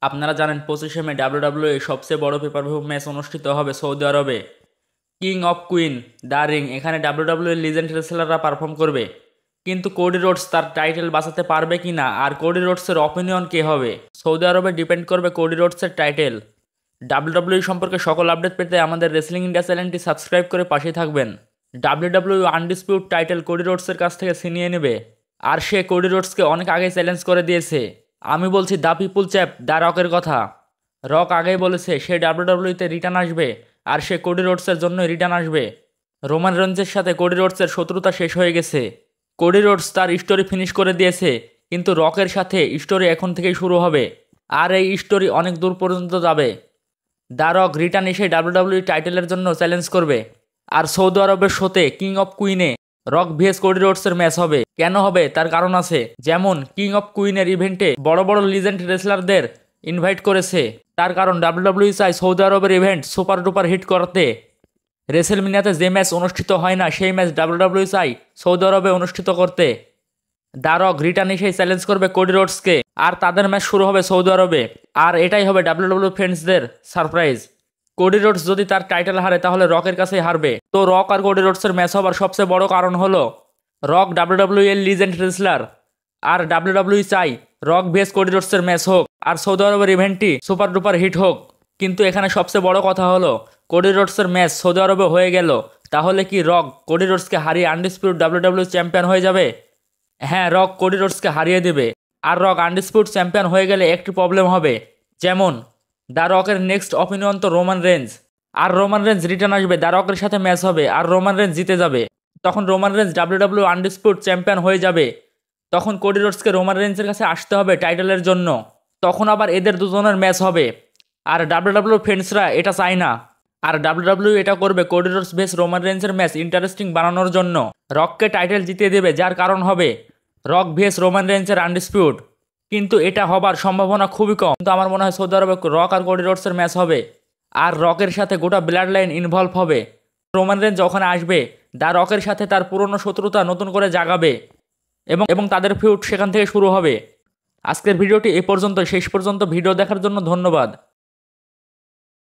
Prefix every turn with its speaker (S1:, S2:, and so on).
S1: আপনারা জানেন 25শে মে ডাব্লিউডাব্লিউই সবচেয়ে বড় পেপারভিউ ম্যাচ অনুষ্ঠিত হবে সৌদি আরবে। King of queen the ring, এখানে ডাব্লিউডাব্লিউই লিজেন্ড রেসলাররা পারফর্ম করবে। কিন্তু কোডি রোডস তার টাইটেল বাঁচাতে পারবে কিনা, আর কোডি রোডসের অপিনিয়ন কে হবে, সৌদি আরবে ডিপেন্ড করবে কোডি রোডসের টাইটেল। ডাব্লিউডাব্লিউই সম্পর্কে সকল আপডেট পেতে আমাদের রেসলিং ইন্ডিয়া চ্যানেলটি সাবস্ক্রাইব করে পাশে থাকবেন। ডাব্লিউডাব্লিউই আনডিসপিউট টাইটেল কোডি রোডসের কাছ থেকে ছিনিয়ে নেবে, আর সে কোডি রোডসকে অনেক আগে চ্যালেঞ্জ করে দিয়েছে। আমি বলছি দ্য পিপুল চ্যাপ দ্য রকের কথা। রক আগেই বলেছে সে ডাব্লিউডাব্লিউইতে রিটার্ন আসবে, আর সে কোডি রোডসের জন্যই রিটার্ন আসবে। রোমান রেঞ্জের সাথে কোডি রোডসের শত্রুতা শেষ হয়ে গেছে। কোডি রোডস তার স্টোরি ফিনিশ করে দিয়েছে, কিন্তু রকের সাথে স্টোরি এখন থেকেই শুরু হবে, আর এই স্টোরি অনেক দূর পর্যন্ত যাবে। দ্য রক রিটার্ন এসে ডাব্লিউডাব্লিউই টাইটেলের জন্য চ্যালেঞ্জ করবে। আর সৌদি আরবের শোতে কিং অফ কুইনে রক ভিএস কোডি রোডসের ম্যাচ হবে। কেন হবে তার কারণ আছে, যেমন কিং অফ কুইনের ইভেন্টে বড় বড় লিজেন্ড রেসলারদের ইনভাইট করেছে, তার কারণ ডাব্লিউডাব্লিউই চায় সৌদি আরবের ইভেন্ট সুপার ডুপার হিট করতে। রেসেলমিনিয়াতে যে ম্যাচ অনুষ্ঠিত হয় না সেই ম্যাচ ডাব্লিউডাব্লিউই চায় সৌদি আরবে অনুষ্ঠিত করতে। দ্য রক রিটার্ন এসেই চ্যালেঞ্জ করবে কোডি রোডসকে, আর তাদের ম্যাচ শুরু হবে সৌদি আরবে। আর এটাই হবে ডাব্লিউডাব্লিউ ফ্যান্সদের সারপ্রাইজ। কোডি রোডস যদি তার টাইটেল হারে তাহলে রকের কাছেই হারবে। তো রক আর কোডি রোডসের ম্যাচ হবার সবচেয়ে বড় কারণ হলো রক ডাব্লিউডাব্লিউ এর লিজেন্ড রেসলার, আর ডাব্লিউডাব্লিউ চাই রক ভিএস কোডি রোডসের ম্যাচ হোক, আর সৌদি আরবের ইভেন্টটি সুপার ডুপার হিট হোক। কিন্তু এখানে সবচেয়ে বড় কথা হলো কোডি রোডসের ম্যাচ সৌদি আরবে হয়ে গেল, তাহলে কি রক কোডি রোডসকে হারিয়ে আনডিসপিউট ডাব্লিউডাব্লিউ চ্যাম্পিয়ন হয়ে যাবে? হ্যাঁ, রক কোডি রোডসকে হারিয়ে দেবে। আর রক আনডিসপিউট চ্যাম্পিয়ন হয়ে গেলে একটি প্রবলেম হবে, যেমন দ্য রকের নেক্সট অপিনিয়ন তো রোমান রেঞ্জ, আর রোমান রেঞ্জ রিটার্ন আসবে, দ্য রকের সাথে ম্যাচ হবে, আর রোমান রেঞ্জ জিতে যাবে। তখন রোমান রেঞ্জ ডাব্লিউডাব্লিউ আনডিসপিউট চ্যাম্পিয়ন হয়ে যাবে। তখন কোডি রোডসকে রোমান রেঞ্জের কাছে আসতে হবে টাইটেলের জন্য। তখন আবার এদের দুজনের ম্যাচ হবে, আর ডাব্লিউডাব্লিউ ফ্রেন্ডসরা এটা চায় না। আর ডাব্লিউডাব্লিউ এটা করবে কোডি রোডস ভেস রোমান রেঞ্জের ম্যাচ ইন্টারেস্টিং বানানোর জন্য। রককে টাইটেল জিতিয়ে দেবে, যার কারণ হবে রক ভিএস রোমান রেঞ্জের আনডিসপিউট। কিন্তু এটা হবার সম্ভাবনা খুবই কম। কিন্তু আমার মনে হয় সৌদি আরবে রক আর কোডি রোডসের ম্যাচ হবে, আর রকের সাথে গোটা ব্লাড লাইন ইনভলভ হবে। রোমান রেঞ্জ ওখানে আসবে, দ্য রকের সাথে তার পুরনো শত্রুতা নতুন করে জাগাবে, এবং তাদের ফিউড সেখান থেকে শুরু হবে। আজকের ভিডিওটি এ পর্যন্ত। শেষ পর্যন্ত ভিডিও দেখার জন্য ধন্যবাদ।